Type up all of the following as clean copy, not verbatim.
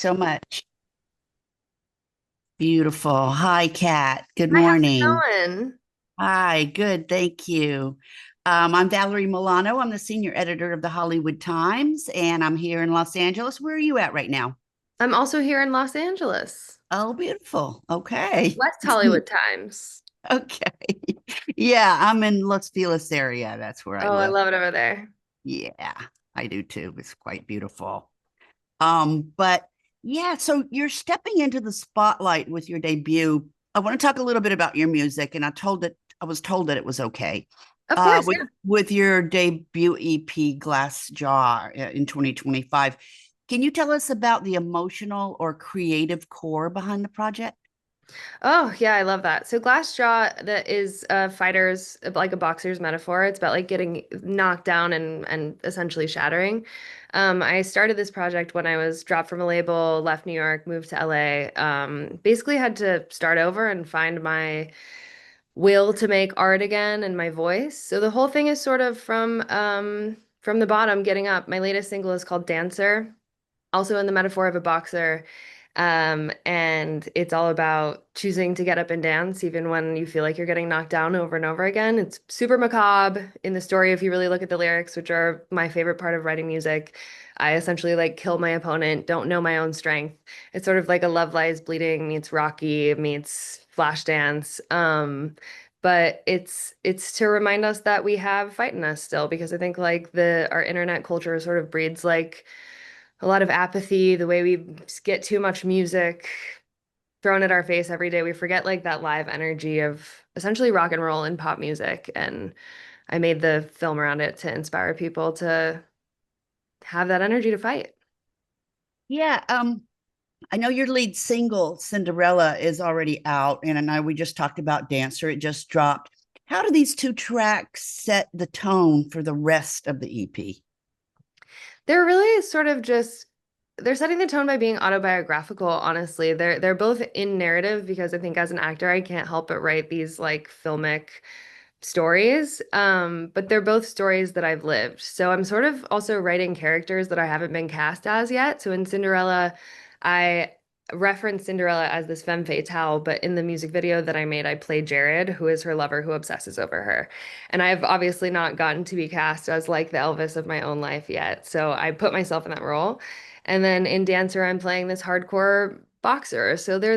So much. Beautiful. Hi, Kat. Good Hi, how's morning. it going? Hi, good. Thank you. I'm Valerie Milano. I'm the senior editor of the Hollywood Times, and I'm here in Los Angeles. Where are you at right now? I'm also here in Los Angeles, Oh, beautiful. Okay. West Hollywood Times. Okay. Yeah, I'm in Los Feliz area. That's where I Oh, I live. love it over there. Yeah, I do too. It's quite beautiful. But yeah, so you're stepping into the spotlight with your debut. I want to talk a little bit about your music, and I was told that it was okay. Of course, With yeah. your debut EP Glass Jaw in 2025. Can you tell us about the emotional or creative core behind the project? Oh, yeah, I love that. So Glassjaw, that is fighters, like a boxer's metaphor. It's about like getting knocked down and essentially shattering. I started this project when I was dropped from a label, left New York, moved to LA. Basically had to start over and find my will to make art again and my voice. So the whole thing is sort of from the bottom, getting up. My latest single is called Dancer, also in the metaphor of a boxer. And it's all about choosing to get up and dance even when you feel like you're getting knocked down over and over again. It's super macabre in the story if you really look at the lyrics, which are my favorite part of writing music. I essentially like kill my opponent, don't know my own strength. It's sort of like a Love Lies Bleeding meets Rocky meets Flashdance. But it's to remind us that we have fight in us still, because I think like the our internet culture sort of breeds like a lot of apathy, the way we get too much music thrown at our face every day. We forget like that live energy of essentially rock and roll and pop music. And I made the film around it to inspire people to have that energy to fight. Yeah, I know your lead single, Cinderella, is already out, and I know we just talked about Dancer, it just dropped. How do these two tracks set the tone for the rest of the EP? They're really sort of just they're setting the tone by being autobiographical, honestly. They're both in narrative because I think as an actor I can't help but write these like filmic stories. But they're both stories that I've lived. So I'm sort of also writing characters that I haven't been cast as yet. So in Cinderella, I referenced Cinderella as this femme fatale, but in the music video that I made, I played Jared, who is her lover who obsesses over her. And I've obviously not gotten to be cast as like the Elvis of my own life yet. So I put myself in that role. And then in Dancer, I'm playing this hardcore boxer. So they're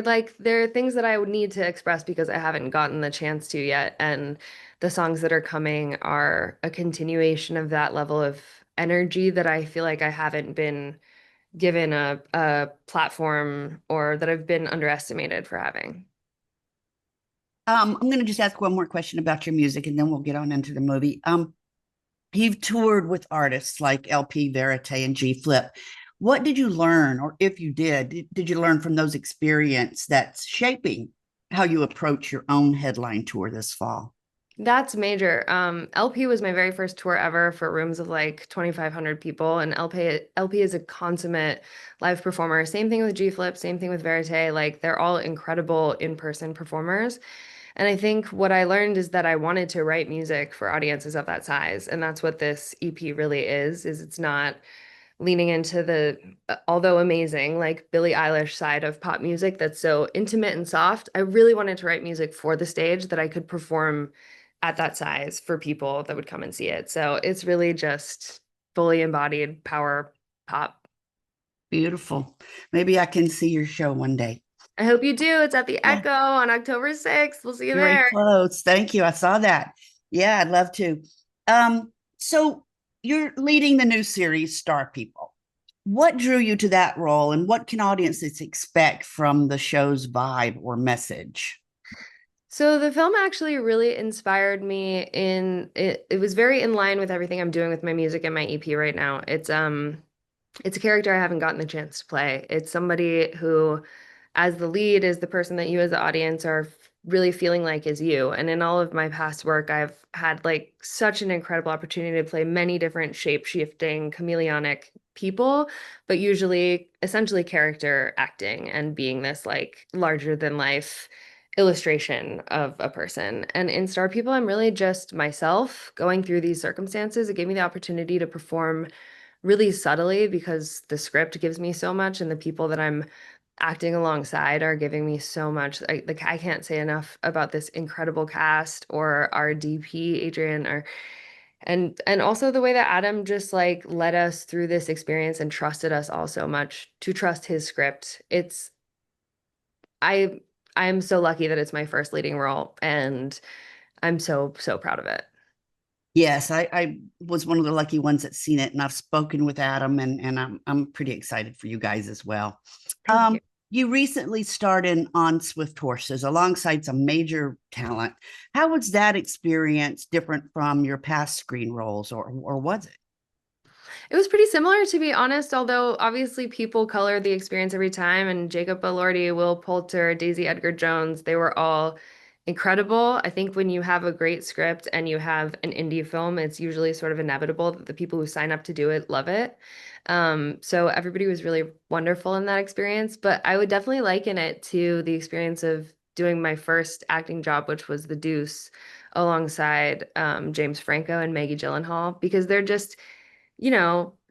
things that I would need to express because I haven't gotten the chance to yet. And the songs that are coming are a continuation of that level of energy that I feel like I haven't been given a platform or that I've been underestimated for having. I'm going to just ask one more question about your music, and then we'll get on into the movie. You've toured with artists like LP, Verite, and G Flip. What did you learn, or if you did you learn from those experience that's shaping how you approach your own headline tour this fall? That's major. LP was my very first tour ever for rooms of like 2,500 people, and LP is a consummate live performer. Same thing with G Flip, same thing with Verite. Like they're all incredible in-person performers. And I think what I learned is that I wanted to write music for audiences of that size. And that's what this EP really is it's not leaning into the, although amazing, like Billie Eilish side of pop music that's so intimate and soft. I really wanted to write music for the stage that I could perform at that size for people that would come and see it. So it's really just fully embodied power pop. Beautiful. Maybe I can see your show one day. I hope you do. It's at the Yeah, Echo on October 6th. We'll see you very there. close. Thank you. I saw that. Yeah, I'd love to. So you're leading the new series, Star People. What drew you to that role, and what can audiences expect from the show's vibe or message? So the film actually really inspired me in it was very in line with everything I'm doing with my music and my EP right now. It's a character I haven't gotten the chance to play. It's somebody who, as the lead, is the person that you as the audience are really feeling like is you. And in all of my past work, I've had like such an incredible opportunity to play many different shape-shifting, chameleonic people, but usually essentially character acting and being this like larger than life illustration of a person. And in Star People, I'm really just myself going through these circumstances. It gave me the opportunity to perform really subtly because the script gives me so much and the people that I'm acting alongside are giving me so much. I can't say enough about this incredible cast or our DP Adrian or and also the way that Adam just like led us through this experience and trusted us all so much to trust his script. I I'm so lucky that it's my first leading role and I'm so proud of it. Yes, I was one of the lucky ones that's seen it, and I've spoken with Adam, and I'm pretty excited for you guys as well. Thank you. You recently starred in On Swift Horses alongside some major talent. How was that experience different from your past screen roles, or was it? It was pretty similar, to be honest, although obviously people color the experience every time. And Jacob Elordi, Will Poulter, Daisy Edgar Jones, they were all incredible. I think when you have a great script and you have an indie film, it's usually sort of inevitable that the people who sign up to do it love it. So everybody was really wonderful in that experience. But I would definitely liken it to the experience of doing my first acting job, which was The Deuce, alongside James Franco and Maggie Gyllenhaal, because they're just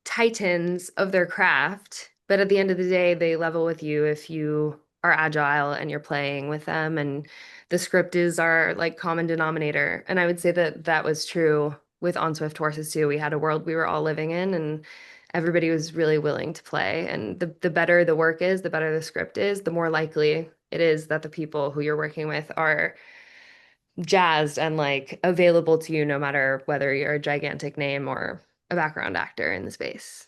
titans of their craft. But at the end of the day, they level with you if you are agile and you're playing with them. And the script is our like common denominator. And I would say that that was true with On Swift Horses too. We had a world we were all living in, and everybody was really willing to play. And the better the work is, the better the script is, the more likely it is that the people who you're working with are jazzed and like available to you no matter whether you're a gigantic name or a background actor in the space.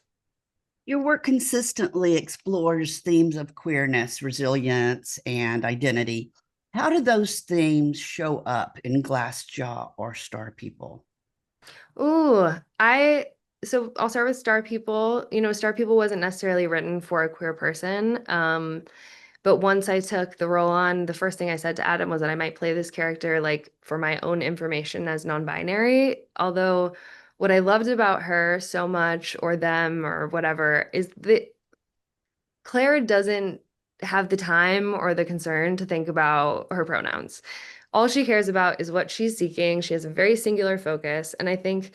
Your work consistently explores themes of queerness, resilience, and identity. How do those themes show up in Glassjaw or Star People? Ooh, so I'll start with Star People. Star People wasn't necessarily written for a queer person. But once I took the role on, the first thing I said to Adam was that I might play this character like for my own information as non-binary. Although what I loved about her so much, or them, or whatever, is that Claire doesn't have the time or the concern to think about her pronouns. All she cares about is what she's seeking. She has a very singular focus. And I think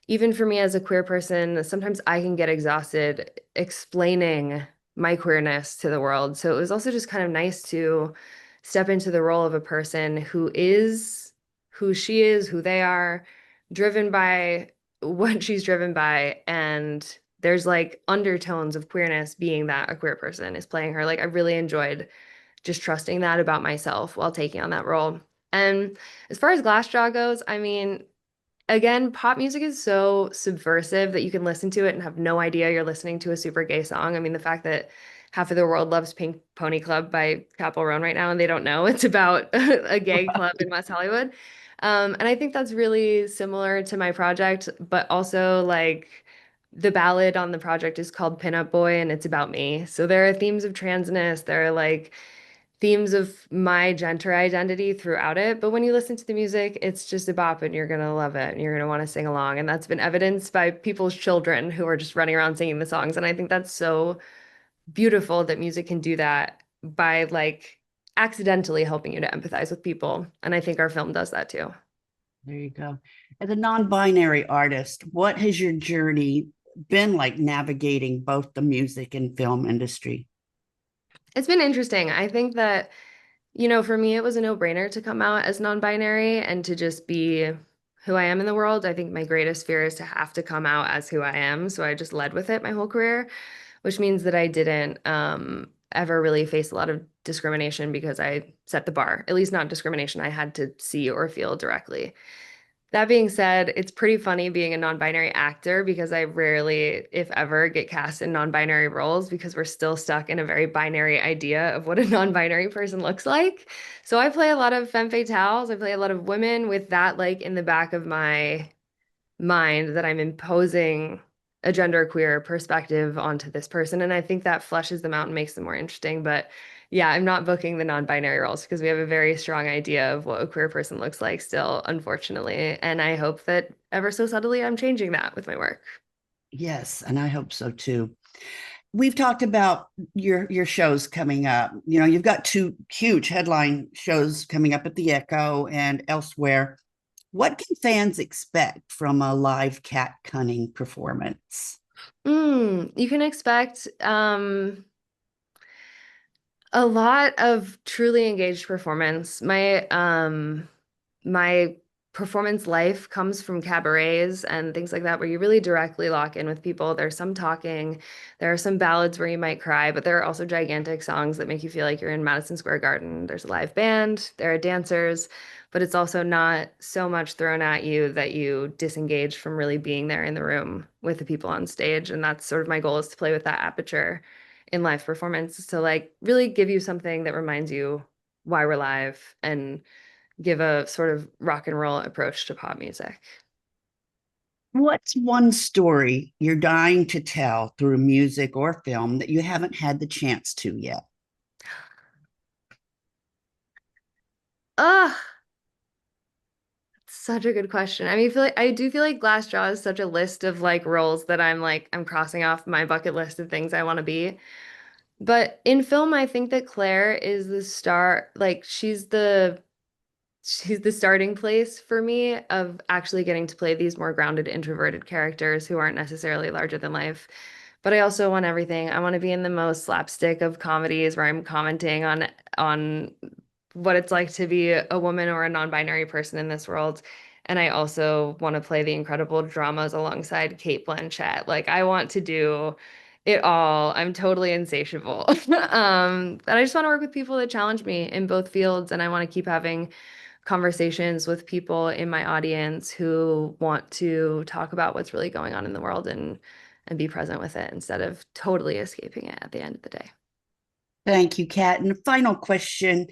even for me as a queer person, sometimes I can get exhausted explaining my queerness to the world. So it was also just kind of nice to step into the role of a person who is who she is, who they are, driven by what she's driven by. And there's like undertones of queerness being that a queer person is playing her. Like I really enjoyed just trusting that about myself while taking on that role. And as far as Glassjaw goes, I mean, again, pop music is so subversive that you can listen to it and have no idea you're listening to a super gay song. I mean, the fact that half of the world loves Pink Pony Club by Capel Roan right now and they don't know it's about a gay club in West Hollywood. And I think that's really similar to my project, but also like the ballad on the project is called Pin Up Boy and it's about me. So there are themes of transness, there are like themes of my gender identity throughout it. But when you listen to the music, it's just a bop and you're gonna love it and you're gonna want to sing along. And that's been evidenced by people's children who are just running around singing the songs. And I think that's so beautiful that music can do that by like accidentally helping you to empathize with people. And I think our film does that too. There you go. As a non-binary artist, what has your journey been like navigating both the music and film industry? It's been interesting. I think that, for me, it was a no-brainer to come out as non-binary and to just be who I am in the world. I think my greatest fear is to have to come out as who I am. So I just led with it my whole career, which means that I didn't ever really face a lot of discrimination because I set the bar, at least not discrimination I had to see or feel directly. That being said, it's pretty funny being a non-binary actor because I rarely, if ever, get cast in non-binary roles because we're still stuck in a very binary idea of what a non-binary person looks like. So I play a lot of femme fatales. I play a lot of women with that like in the back of my mind that I'm imposing a genderqueer perspective onto this person. And I think that fleshes them out and makes them more interesting. But yeah, I'm not booking the non-binary roles because we have a very strong idea of what a queer person looks like still, unfortunately. And I hope that ever so subtly I'm changing that with my work. Yes, and I hope so too. We've talked about your shows coming up. You know, you've got two huge headline shows coming up at the Echo and elsewhere. What can fans expect from a live Kat Cunning performance? You can expect a lot of truly engaged performance. My performance life comes from cabarets and things like that, where you really directly lock in with people. There's some talking, there are some ballads where you might cry, but there are also gigantic songs that make you feel like you're in Madison Square Garden. There's a live band, there are dancers, but it's also not so much thrown at you that you disengage from really being there in the room with the people on stage. And that's sort of my goal, is to play with that aperture in live performance, is to like really give you something that reminds you why we're live and give a sort of rock and roll approach to pop music. What's one story you're dying to tell through music or film that you haven't had the chance to yet? Ah, such a good question. I mean, I do feel like Glassjaw is such a list of like roles that I'm crossing off my bucket list of things I want to be. But in film, I think that Claire is the star, like she's the starting place for me of actually getting to play these more grounded, introverted characters who aren't necessarily larger than life. But I also want everything. I want to be in the most slapstick of comedies where I'm commenting on what it's like to be a woman or a non-binary person in this world. And I also want to play the incredible dramas alongside Kate Blanchett. Like I want to do it all. I'm totally insatiable. And I just want to work with people that challenge me in both fields, and I want to keep having conversations with people in my audience who want to talk about what's really going on in the world and be present with it instead of totally escaping it at the end of the day. Thank you, Kat. And the final question,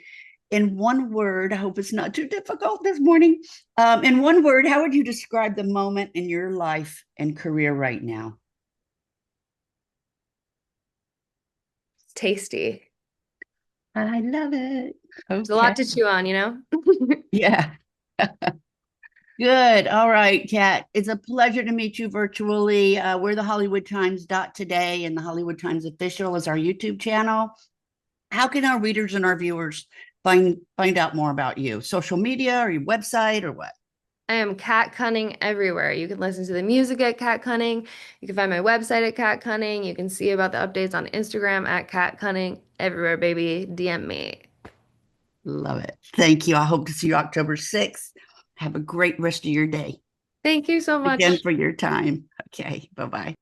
in one word, I hope it's not too difficult this morning. In one word, how would you describe the moment in your life and career right now? It's tasty. I love it. There's a lot Okay. to chew on, you know? Yeah. Good. All right, Kat. It's a pleasure to meet you virtually. We're the Hollywood Times dot today, and the Hollywood Times official is our YouTube channel. How can our readers and our viewers find out more about you? Social media or your website or what? I am Kat Cunning everywhere. You can listen to the music at Kat Cunning. You can find my website at Kat Cunning. You can see about the updates on Instagram at Kat Cunning. Everywhere, baby. DM me. Love it. Thank you. I hope to see you October 6th. Have a great rest of your day. Thank you so Again much. for your time. Okay. Bye bye.